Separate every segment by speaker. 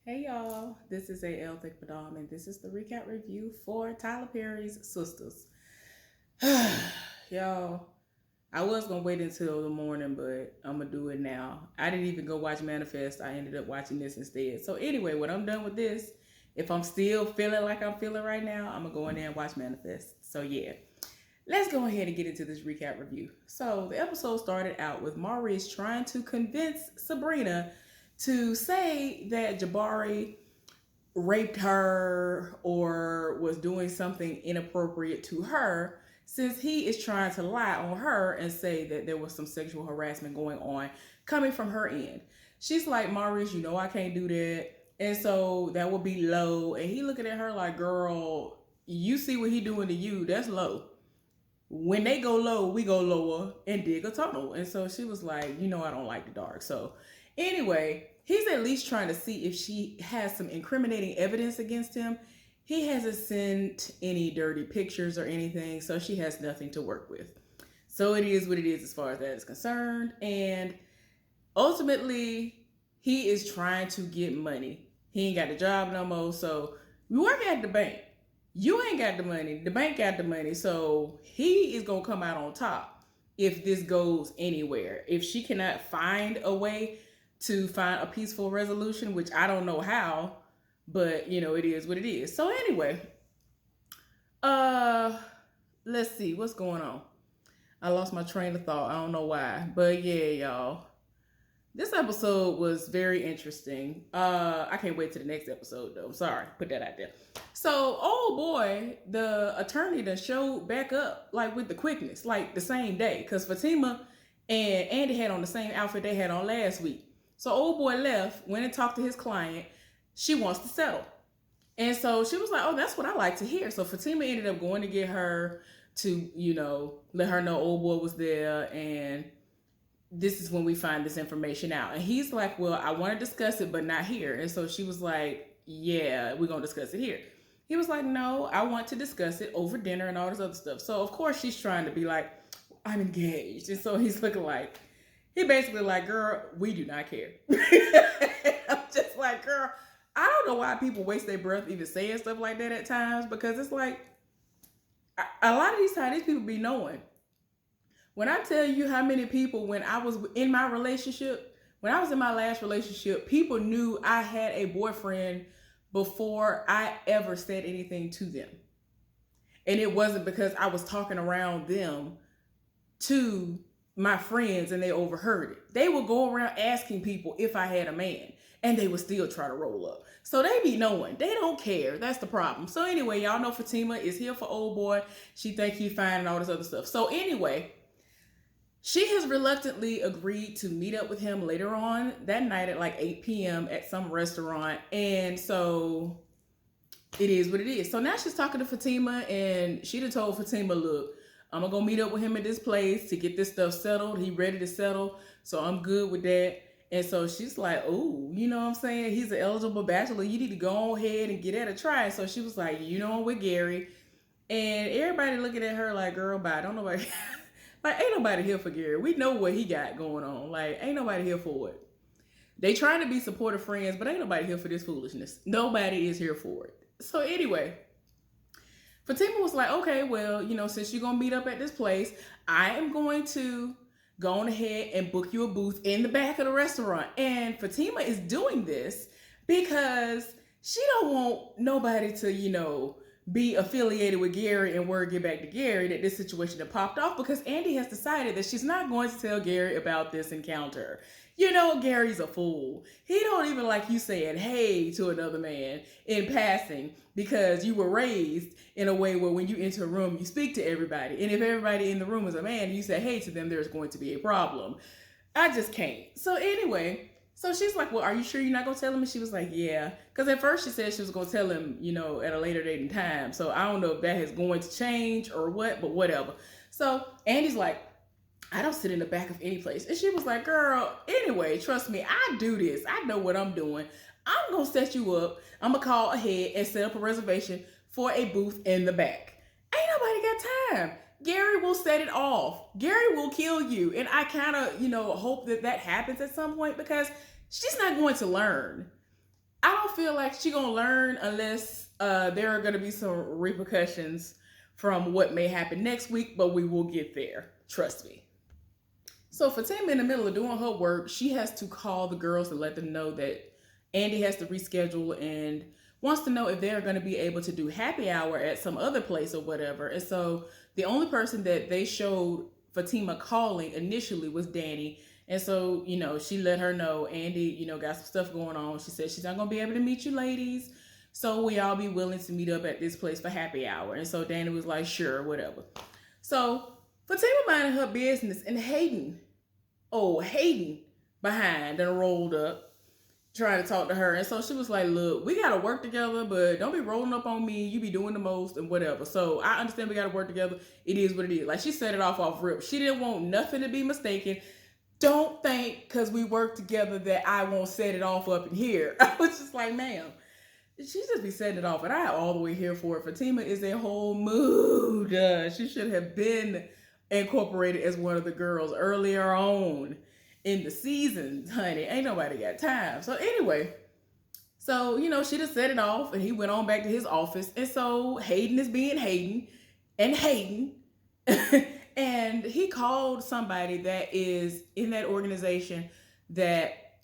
Speaker 1: Hey y'all, this is A.L. Thick Madam, and this is the recap review for Tyler Perry's Sistas. Y'all, I was gonna wait until the morning, but I'm gonna do it now. I didn't even go watch Manifest, I ended up watching this instead. So, anyway, when I'm done with this, if I'm still feeling like I'm feeling right now, I'm gonna go in there and watch Manifest. So, yeah, let's go ahead and get into this recap review. So, the episode started out with Maurice trying to convince Sabrina to say that Jabari raped her or was doing something inappropriate to her, since he is trying to lie on her and say that there was some sexual harassment going on coming from her end. She's like, Maurice, you know I can't do that. And so that would be low. And he looking at her like, girl, you see what he doing to you, that's low. When they go low, we go lower and dig a tunnel. And so she was like, you know, I don't like the dark. So anyway, he's at least trying to see if she has some incriminating evidence against him. He hasn't sent any dirty pictures or anything, so she has nothing to work with. So it is what it is as far as that is concerned. And ultimately, he is trying to get money. He ain't got a job no more. So we work at the bank. You ain't got the money. The bank got the money. So he is going to come out on top if this goes anywhere. If she cannot find a way to find a peaceful resolution, which I don't know how, but you know, it is what it is. So anyway, uh let's see what's going on. I lost my train of thought. I don't know why. But yeah, y'all. This episode was very interesting. I can't wait to the next episode though. I'm sorry, put that out there. So, oh boy, the attorney that showed back up like with the quickness, like the same day, because Fatima and Andy had on the same outfit they had on last week. So, old boy left, went and talked to his client. She wants to settle, and so she was like, "Oh, that's what I like to hear." So Fatima ended up going to get her to, let her know old boy was there, and this is when we find this information out. And he's like, well, I want to discuss it, but not here. And so she was like, yeah, we're going to discuss it here. He was like, no, I want to discuss it over dinner and all this other stuff. So, of course, she's trying to be like, I'm engaged. And so he's looking like, he basically like, girl, we do not care. I'm just like, girl, I don't know why people waste their breath even saying stuff like that at times, because it's like, a lot of these times, these people be knowing. When I tell you how many people, when I was in my relationship, when I was in my last relationship, people knew I had a boyfriend before I ever said anything to them. And it wasn't because I was talking around them to my friends and they overheard it. They would go around asking people if I had a man, and they would still try to roll up. So they be knowing. They don't care. That's the problem. So anyway, y'all know Fatima is here for old boy. She think he fine and all this other stuff. So anyway, she has reluctantly agreed to meet up with him later on that night at like 8 p.m. at some restaurant. And so it is what it is. So now she's talking to Fatima, and she done told Fatima, look, I'm going to go meet up with him at this place to get this stuff settled. He ready to settle. So I'm good with that. And so she's like, oh, you know what I'm saying? He's an eligible bachelor. You need to go ahead and get at a try. So she was like, you know, I'm with Gary. And everybody looking at her like, girl, bye. Don't nobody... Like, ain't nobody here for Gary. We know what he got going on. Like, ain't nobody here for it. They trying to be supportive friends, but ain't nobody here for this foolishness. Nobody is here for it. So anyway, Fatima was like, okay, well, since you're going to meet up at this place, I am going to go on ahead and book you a booth in the back of the restaurant. And Fatima is doing this because she don't want nobody to, be affiliated with Gary and word get back to Gary that this situation had popped off, because Andy has decided that she's not going to tell Gary about this encounter. Gary's a fool. He don't even like you saying hey to another man in passing, because you were raised in a way where when you enter a room, you speak to everybody. And if everybody in the room is a man and you say hey to them, there's going to be a problem. I just can't. So anyway, so she's like, well, are you sure you're not going to tell him? And she was like, yeah. Because at first she said she was going to tell him, at a later date and time. So I don't know if that is going to change or what, but whatever. So Andy's like, I don't sit in the back of any place. And she was like, girl, anyway, trust me, I do this. I know what I'm doing. I'm going to set you up. I'm going to call ahead and set up a reservation for a booth in the back. Ain't nobody got time. Gary will set it off. Gary will kill you. And I kind of, hope that happens at some point, because she's not going to learn. I don't feel like she gonna learn unless there are gonna be some repercussions from what may happen next week, but we will get there. Trust me. So Fatima, in the middle of doing her work, she has to call the girls to let them know that Andy has to reschedule and wants to know if they're going to be able to do happy hour at some other place or whatever. And so the only person that they showed Fatima calling initially was Danny. And so, she let her know Andy, got some stuff going on. She said she's not going to be able to meet you ladies. So will y'all be willing to meet up at this place for happy hour? And so Danny was like, sure, whatever. So Fatima minding her business, and Hayden behind and rolled up trying to talk to her. And so she was like, look, we got to work together, but don't be rolling up on me. You be doing the most and whatever. So I understand we got to work together. It is what it is. Like, she set it off rip. She didn't want nothing to be mistaken. Don't think because we work together that I won't set it off up in here. I was just like, ma'am, she just be setting it off. And I all the way here for it. Fatima is a whole mood. She should have been incorporated as one of the girls earlier on in the season, honey. Ain't nobody got time. So anyway, she just set it off and he went on back to his office. And so Hayden is being Hayden and Hayden. And he called somebody that is in that organization that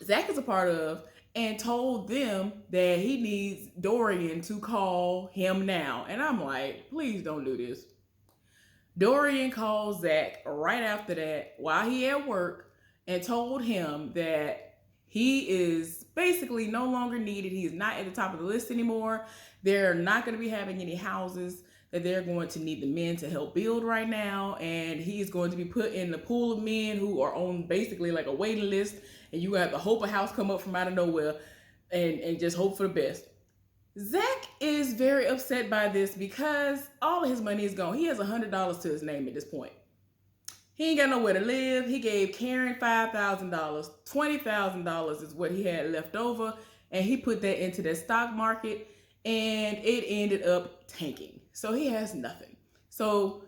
Speaker 1: Zach is a part of and told them that he needs Dorian to call him now. And I'm like, please don't do this. Dorian called Zach right after that while he at work and told him that he is basically no longer needed. He is not at the top of the list anymore. They're not going to be having any houses that they're going to need the men to help build right now. And he is going to be put in the pool of men who are on basically like a waiting list. And you have to hope a house come up from out of nowhere and just hope for the best. Zach is very upset by this because all of his money is gone. He has $100 to his name at this point. He ain't got nowhere to live. He gave Karen $5,000. $20,000 is what he had left over. And he put that into the stock market and it ended up tanking. So he has nothing. So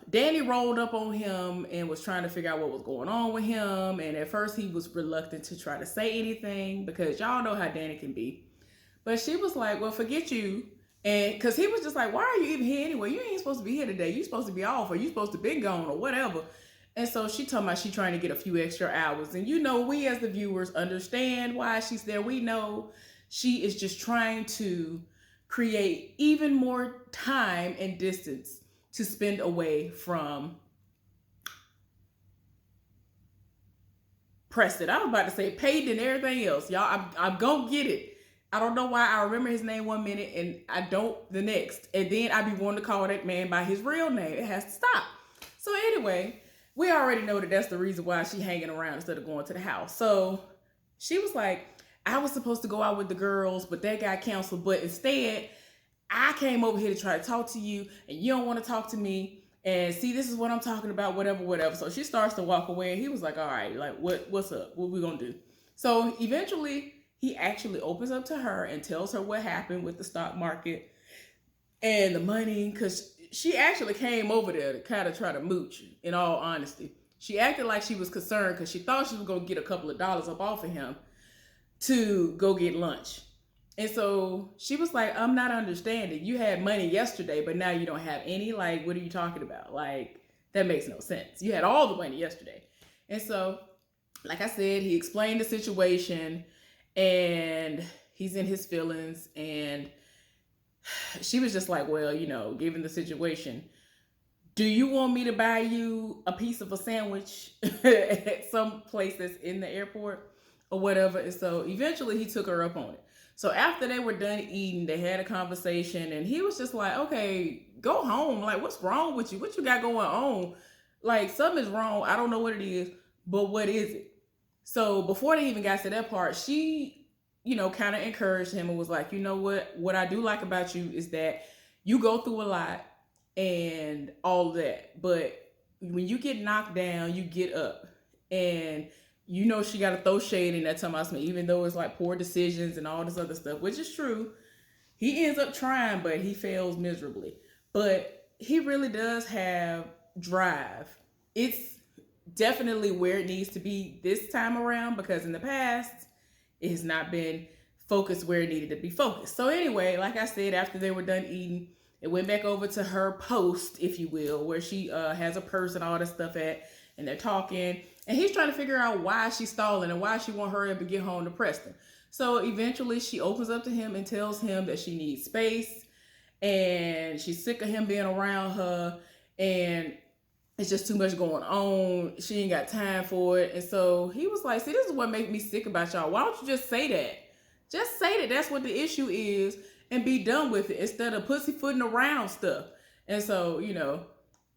Speaker 1: Danny rolled up on him and was trying to figure out what was going on with him. And at first he was reluctant to try to say anything because y'all know how Danny can be. But she was like, well, forget you. And because he was just like, why are you even here anyway? You ain't supposed to be here today. You're supposed to be off or you're supposed to be gone or whatever. And so she talking about she trying to get a few extra hours. And we as the viewers understand why she's there. We know she is just trying to create even more time and distance to spend away from Preston. I was about to say Peyton and everything else. Y'all, I'm going to get it. I don't know why I remember his name one minute and I don't the next. And then I be wanting to call that man by his real name. It has to stop. So anyway, we already know that that's the reason why she hanging around instead of going to the house. So she was like, I was supposed to go out with the girls, but that got canceled. But instead, I came over here to try to talk to you and you don't want to talk to me. And see, this is what I'm talking about, whatever. So she starts to walk away and he was like, all right, like what's up? What we gonna do? So eventually he actually opens up to her and tells her what happened with the stock market and the money. Cause she actually came over there to kind of try to mooch, in all honesty. She acted like she was concerned because she thought she was gonna get a couple of dollars up off of him to go get lunch. And so she was like, I'm not understanding. You had money yesterday, but now you don't have any. Like, what are you talking about? Like, that makes no sense. You had all the money yesterday. And so, like I said, he explained the situation and he's in his feelings. And she was just like, well, given the situation, do you want me to buy you a piece of a sandwich at some place that's in the airport or whatever? And so eventually he took her up on it. So after they were done eating, they had a conversation and he was just like, okay, go home. Like, what's wrong with you? What you got going on? Like, something is wrong. I don't know what it is, but what is it? So before they even got to that part, she, kind of encouraged him and was like, you know what I do like about you is that you go through a lot and all that. But when you get knocked down, you get up. And she got to throw shade in that time about me, even though it's like poor decisions and all this other stuff, which is true. He ends up trying, but he fails miserably. But he really does have drive. It's definitely where it needs to be this time around because in the past, It has not been focused where it needed to be focused. So anyway, like I said, after they were done eating, it went back over to her post, if you will, where she has a purse and all this stuff at, and they're talking, and he's trying to figure out why she's stalling and why she won't hurry up and get home to Preston. So eventually she opens up to him and tells him that she needs space and she's sick of him being around her, and it's just too much going on. She ain't got time for it. And so he was like, see, this is what makes me sick about y'all. Why don't you just say that? Just say that that's what the issue is and be done with it instead of pussyfooting around stuff. And so,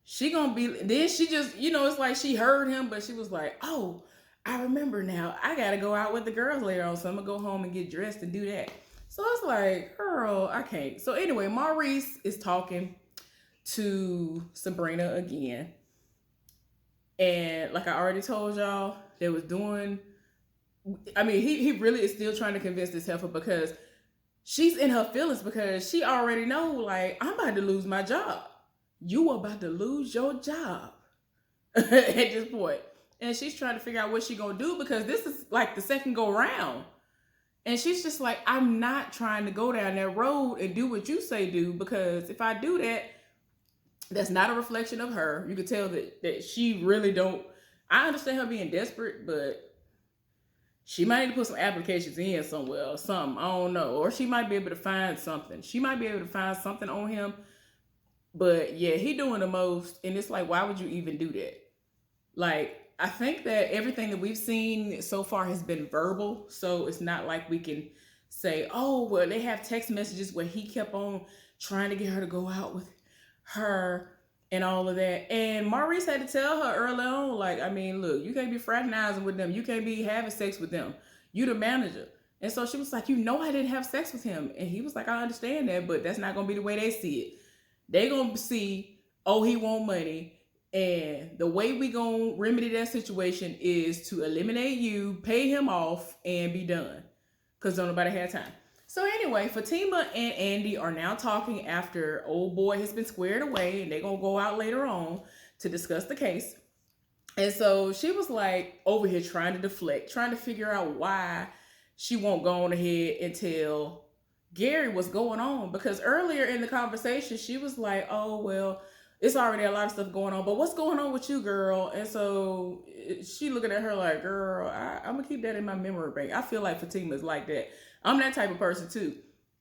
Speaker 1: she gonna be, then she just, it's like she heard him, but she was like, oh, I remember now. I gotta go out with the girls later on, so I'm gonna go home and get dressed and do that. So it's like, girl, I can't. So anyway, Maurice is talking to Sabrina again. And like I already told y'all, they was doing, he really is still trying to convince this heifer because she's in her feelings because she already know, like, I'm about to lose my job. You about to lose your job at this point. And she's trying to figure out what she's going to do because this is like the second go round. And she's just like, I'm not trying to go down that road and do what you say do, because if I do that, that's not a reflection of her. You could tell that she really don't. I understand her being desperate, but she might need to put some applications in somewhere or something. I don't know. Or she might be able to find something. She might be able to find something on him. But yeah, he doing the most. And it's like, why would you even do that? Like, I think that everything that we've seen so far has been verbal. So it's not like we can say, oh, well, they have text messages where he kept on trying to get her to go out with her and all of that. And Maurice had to tell her early on, like, look, you can't be fraternizing with them. You can't be having sex with them. You the manager. And so she was like, I didn't have sex with him. And he was like, I understand that, but that's not going to be the way they see it. They going to see, oh, he want money. And the way we going to remedy that situation is to eliminate you, pay him off, and be done. Because don't nobody have time. So anyway, Fatima and Andy are now talking after old boy has been squared away, and they're going to go out later on to discuss the case. And so she was like over here trying to deflect, trying to figure out why she won't go on ahead and tell Gary what's going on. Because earlier in the conversation, she was like, oh, well, it's already a lot of stuff going on, but what's going on with you, girl? And so she looking at her like, girl, I'm going to keep that in my memory bank. I feel like Fatima's like that. I'm that type of person too.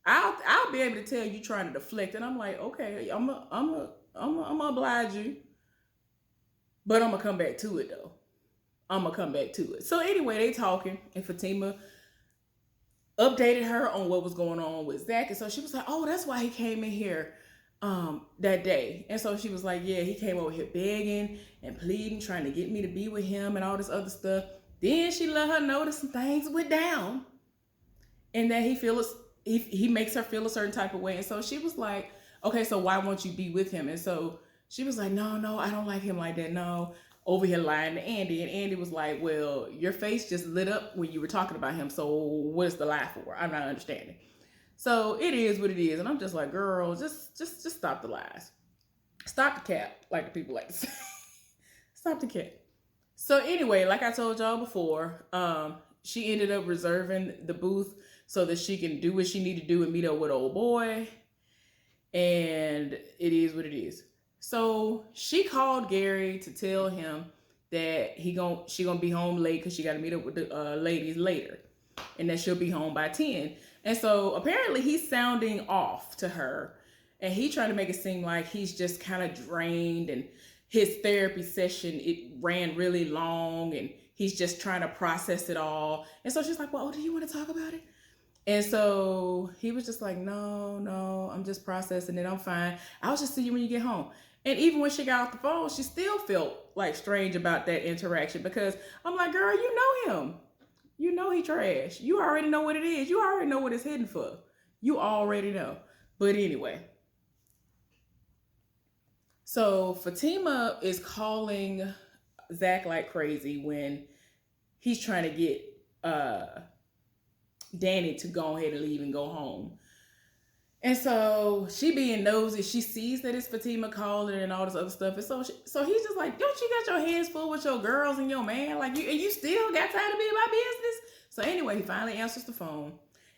Speaker 1: I'll be able to tell you trying to deflect, and I'm like, okay, I'm gonna oblige you, but I'm gonna come back to it though. I'm gonna come back to it. So anyway, they talking, and Fatima updated her on what was going on with Zach, and so she was like, oh, that's why he came in here that day. And so she was like, yeah, he came over here begging and pleading, trying to get me to be with him and all this other stuff. Then she let her know that some things went down. And that he makes her feel a certain type of way. And so she was like, okay, so why won't you be with him? And so she was like, no, I don't like him like that. No, over here lying to Andy. And Andy was like, well, your face just lit up when you were talking about him. So what is the lie for? I'm not understanding. So it is what it is. And I'm just like, girl, just stop the lies. Stop the cap, like the people like to say. Stop the cap. So anyway, like I told y'all before, she ended up reserving the booth so that she can do what she need to do and meet up with old boy. And it is what it is. So she called Gary to tell him that she gonna be home late because she got to meet up with the ladies later, and that she'll be home by 10. And so apparently he's sounding off to her, and he trying to make it seem like he's just kind of drained, and his therapy session, it ran really long, and he's just trying to process it all. And so she's like, well, do you want to talk about it? And so he was just like, no, I'm just processing it. I'm fine. I'll just see you when you get home. And even when she got off the phone, she still felt like strange about that interaction, because I'm like, girl, you know him. You know he trash. You already know what it is. You already know what it's hidden for. You already know. But anyway. So Fatima is calling Zach like crazy when he's trying to get Danny to go ahead and leave and go home. And so she being nosy, she sees that it's Fatima calling and all this other stuff. And so he's just like, don't you got your hands full with your girls and your man? Like, you still got time to be in my business? So anyway, he finally answers the phone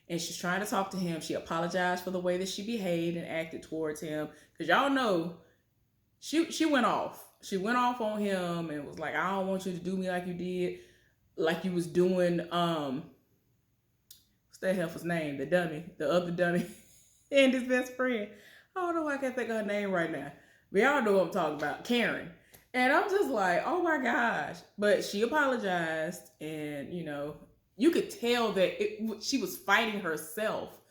Speaker 1: and she's trying to talk to him. She apologized for the way that she behaved and acted towards him. Because y'all know, she went off. She went off on him and was like, I don't want you to do me like you did. Like you was doing, what's that heifer's name? The dummy. The other dummy. And his best friend. I don't know why I can't think of her name right now. But y'all know what I'm talking about. Karen. And I'm just like, oh my gosh. But she apologized and, you could tell that she was fighting herself.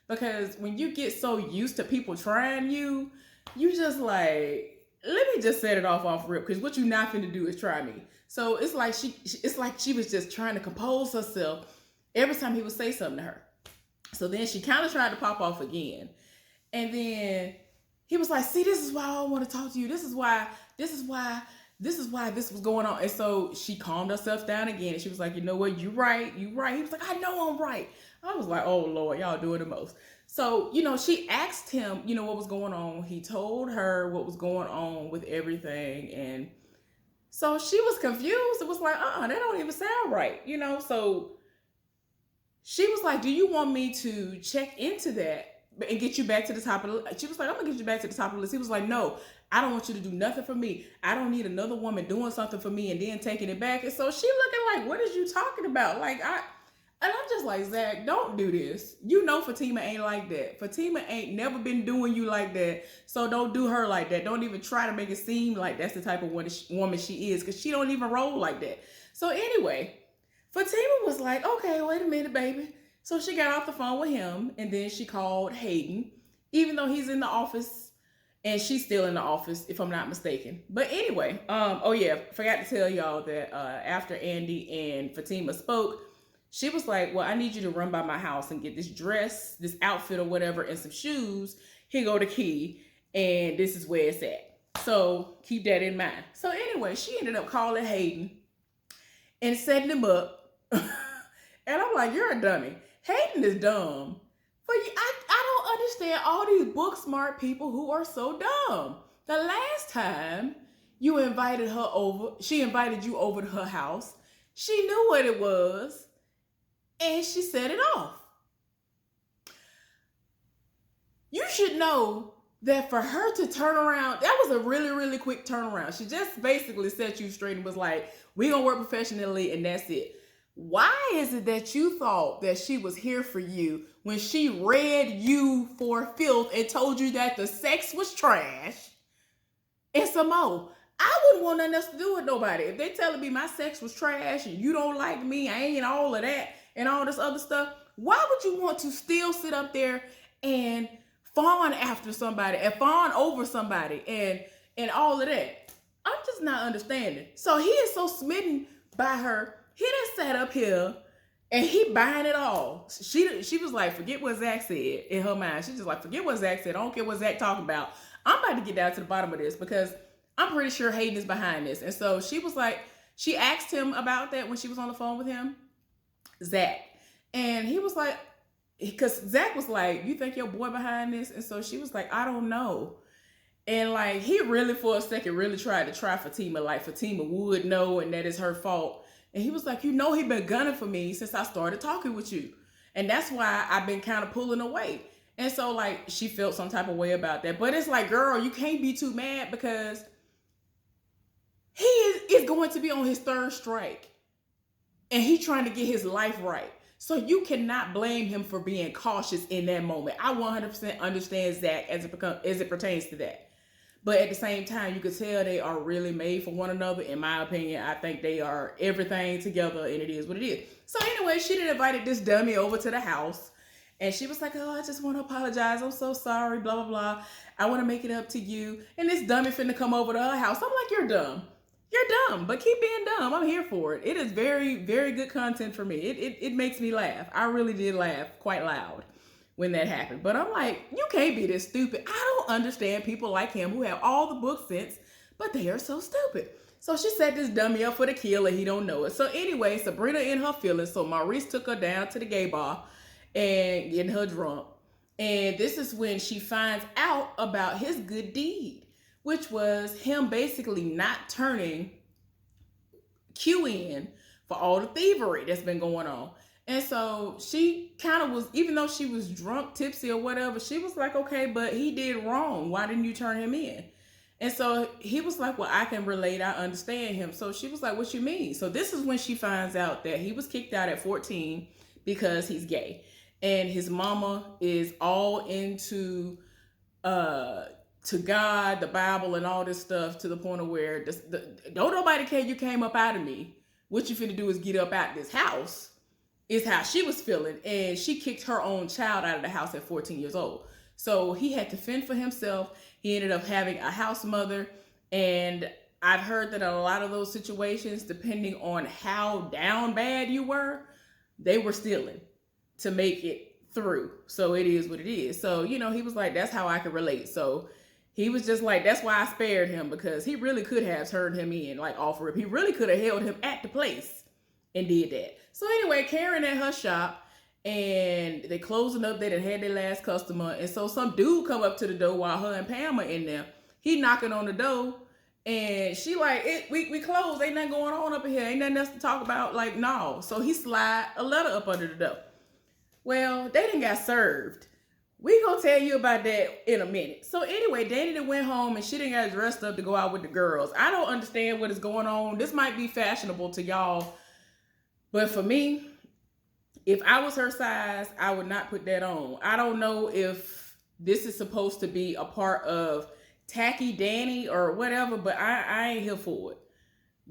Speaker 1: Because when you get so used to people trying you just like, let me just set it off rip. Because what you're not finna do is try me. So it's like she was just trying to compose herself every time he would say something to her. So then she kind of tried to pop off again. And then he was like, see, this is why I don't want to talk to you. This is why this was going on. And so she calmed herself down again. And she was like, you know what? You right. He was like, I know I'm right. I was like, oh Lord, y'all doing the most. So, she asked him, what was going on. He told her what was going on with everything. And so she was confused. It was like, that don't even sound right. So she was like, do you want me to check into that and get you back to the top of the list? She was like, I'm gonna get you back to the top of the list. He was like, no, I don't want you to do nothing for me. I don't need another woman doing something for me and then taking it back. And so she looking like, what is you talking about? And I'm just like, Zach, don't do this. Fatima ain't like that. Fatima ain't never been doing you like that. So don't do her like that. Don't even try to make it seem like that's the type of woman she is, because she don't even roll like that. So anyway, Fatima was like, okay, wait a minute, baby. So she got off the phone with him, and then she called Hayden, even though he's in the office, and she's still in the office, if I'm not mistaken. But anyway, forgot to tell y'all that after Andy and Fatima spoke, she was like, well, I need you to run by my house and get this dress, this outfit or whatever, and some shoes. Here go the key, and this is where it's at. So keep that in mind. So anyway, she ended up calling Hayden and setting him up. And I'm like, you're a dummy. Hayden is dumb. But I don't understand all these book smart people who are so dumb. The last time you invited her over, she invited you over to her house. She knew what it was. And she set it off. You should know that for her to turn around, that was a really, really quick turnaround. She just basically set you straight and was like, we're going to work professionally and that's it. Why is it that you thought that she was here for you when she read you for filth and told you that the sex was trash? And some more, I wouldn't want nothing else to do with nobody. If they telling me my sex was trash and you don't like me, I ain't all of that and all this other stuff, why would you want to still sit up there and fawn after somebody and fawn over somebody and all of that? I'm just not understanding. So he is so smitten by her. He done sat up here and he buying it all. She was like, forget what Zach said in her mind. She's just like, forget what Zach said. I don't care what Zach talking about. I'm about to get down to the bottom of this because I'm pretty sure Hayden is behind this. And so she was like, she asked him about that when she was on the phone with him, Zach. And he was like, because Zach was like, you think your boy behind this? And so she was like, I don't know. And like, he really for a second really tried to try Fatima, like Fatima would know and that is her fault. And he was like, he been gunning for me since I started talking with you. And that's why I've been kind of pulling away. And so like, she felt some type of way about that. But it's like, girl, you can't be too mad because he is going to be on his third strike. And he trying to get his life right. So you cannot blame him for being cautious in that moment. I 100% understand Zach as it pertains to that. But at the same time, you could tell they are really made for one another. In my opinion, I think they are everything together and it is what it is. So anyway, she done invited this dummy over to the house. And she was like, oh, I just want to apologize. I'm so sorry, blah, blah, blah. I want to make it up to you. And this dummy finna come over to her house. I'm like, you're dumb. You're dumb, but keep being dumb. I'm here for it. It is very, very good content for me. It makes me laugh. I really did laugh quite loud when that happened. But I'm like, you can't be this stupid. I don't understand people like him who have all the book sense, but they are so stupid. So she set this dummy up for the kill and he don't know it. So anyway, Sabrina in her feelings. So Maurice took her down to the gay bar and getting her drunk. And this is when she finds out about his good deed, which was him basically not turning Q in for all the thievery that's been going on. And so she kind of was, even though she was drunk, tipsy, or whatever, she was like, okay, but he did wrong. Why didn't you turn him in? And so he was like, well, I can relate. I understand him. So she was like, what you mean? So this is when she finds out that he was kicked out at 14 because he's gay. And his mama is all into to God, the Bible, and all this stuff, to the point of where don't nobody care you came up out of me. What you finna do is get up out this house, is how she was feeling. And she kicked her own child out of the house at 14 years old. So he had to fend for himself. He ended up having a house mother. And I've heard that in a lot of those situations, depending on how down bad you were, they were stealing to make it through. So it is what it is. So, you know, he was like, that's how I can relate. So he was just like, that's why I spared him, because he really could have turned him in, like offer him. He really could have held him at the place and did that. So anyway, Karen at her shop, and they closing up. They done had their last customer. And so some dude come up to the door while her and Pam are in there. He knocking on the door. And she like, we closed. Ain't nothing going on up in here. Ain't nothing else to talk about. Like, no. So he slide a letter up under the door. Well, they didn't got served. We gonna tell you about that in a minute. So anyway, Danny done went home and she didn't got dressed up to go out with the girls. I don't understand what is going on. This might be fashionable to y'all, but for me, if I was her size, I would not put that on. I don't know if this is supposed to be a part of tacky Danny or whatever, but I ain't here for it.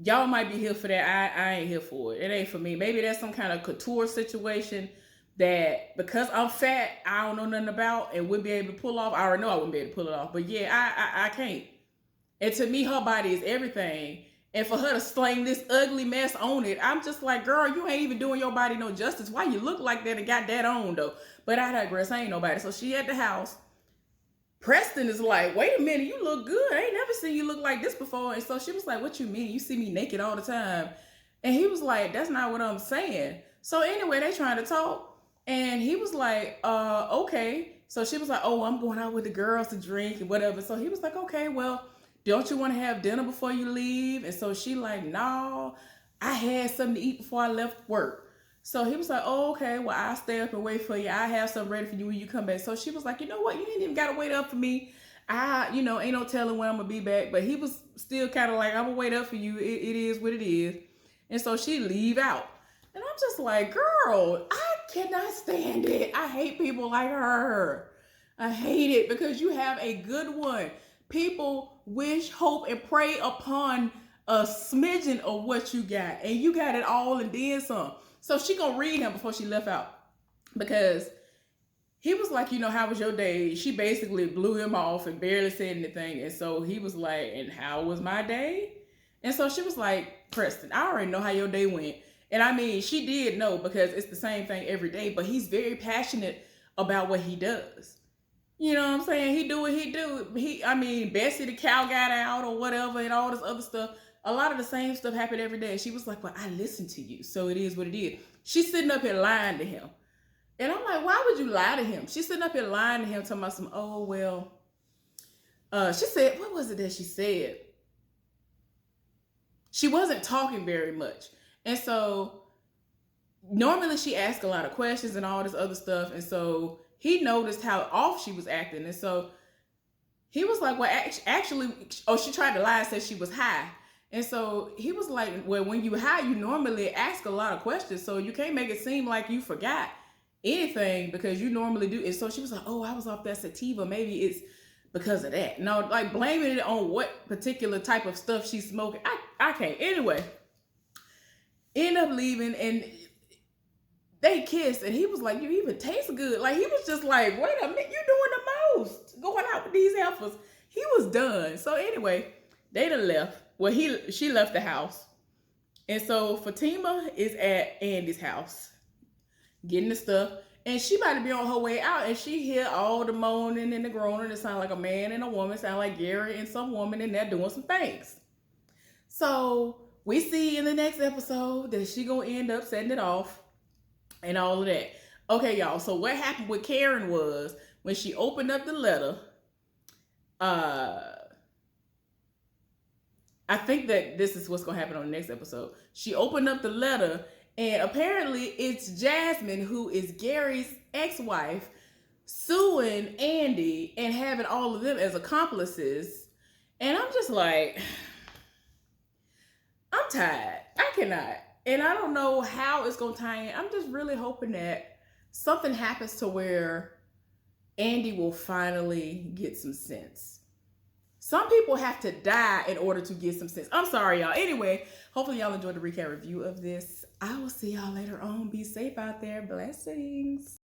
Speaker 1: Y'all might be here for that. I ain't here for it. It ain't for me. Maybe that's some kind of couture situation that because I'm fat, I don't know nothing about and wouldn't be able to pull off. I already know I wouldn't be able to pull it off. But yeah, I can't. And to me, her body is everything. And for her to sling this ugly mess on it, I'm just like, girl, you ain't even doing your body no justice. Why you look like that and got that on, though? But I digress. I ain't nobody. So she at the house. Preston is like, wait a minute, you look good. I ain't never seen you look like this before. And so she was like, what you mean? You see me naked all the time. And he was like, that's not what I'm saying. So anyway, they trying to talk. And he was like, okay. So she was like, oh, I'm going out with the girls to drink and whatever. So he was like, okay, well, don't you want to have dinner before you leave? And so she like, no, I had something to eat before I left work. So he was like, oh, okay, well, I'll stay up and wait for you. I have something ready for you when you come back. So she was like, you know what? You ain't even got to wait up for me. Ain't no telling when I'm going to be back. But he was still kind of like, I'm going to wait up for you. It is what it is. And so she leave out. And I'm just like, girl, I cannot stand it. I hate people like her. I hate it because you have a good one. People wish, hope, and pray upon a smidgen of what you got. And you got it all and then some. So she gonna read him before she left out. Because he was like, how was your day? She basically blew him off and barely said anything. And so he was like, and how was my day? And so she was like, Preston, I already know how your day went. And I mean, she did know because it's the same thing every day, but he's very passionate about what he does. You know what I'm saying? He do what he do. Bessie the cow got out or whatever and all this other stuff. A lot of the same stuff happened every day. She was like, well, I listen to you. So it is what it is. She's sitting up here lying to him. And I'm like, why would you lie to him? She's sitting up here lying to him, talking about some, oh, well. She said, what was it that she said? She wasn't talking very much. And so normally she asks a lot of questions and all this other stuff. And so he noticed how off she was acting. And so he was like, well, actually, she tried to lie and said she was high. And so he was like, well, when you high, you normally ask a lot of questions. So you can't make it seem like you forgot anything because you normally do. And so she was like, oh, I was off that sativa. Maybe it's because of that. No, like blaming it on what particular type of stuff she's smoking. I can't. Anyway. End up leaving and they kissed and he was like, you even taste good. Like he was just like, wait a minute, you doing the most going out with these heifers. He was done. So anyway, they done left. Well, she left the house. And so Fatima is at Andy's house getting the stuff. And she about to be on her way out and she hear all the moaning and the groaning. It sound like a man and a woman, sound like Gary and some woman in there doing some things. So we see in the next episode that she gonna end up setting it off and all of that. Okay, y'all. So what happened with Karen was when she opened up the letter, I think that this is what's gonna happen on the next episode. She opened up the letter And apparently it's Jasmine, who is Gary's ex-wife, suing Andy and having all of them as accomplices. And I'm just like, I'm tired. I cannot. And I don't know how it's going to tie in. I'm just really hoping that something happens to where Andy will finally get some sense. Some people have to die in order to get some sense. I'm sorry, y'all. Anyway, hopefully y'all enjoyed the recap review of this. I will see y'all later on. Be safe out there. Blessings.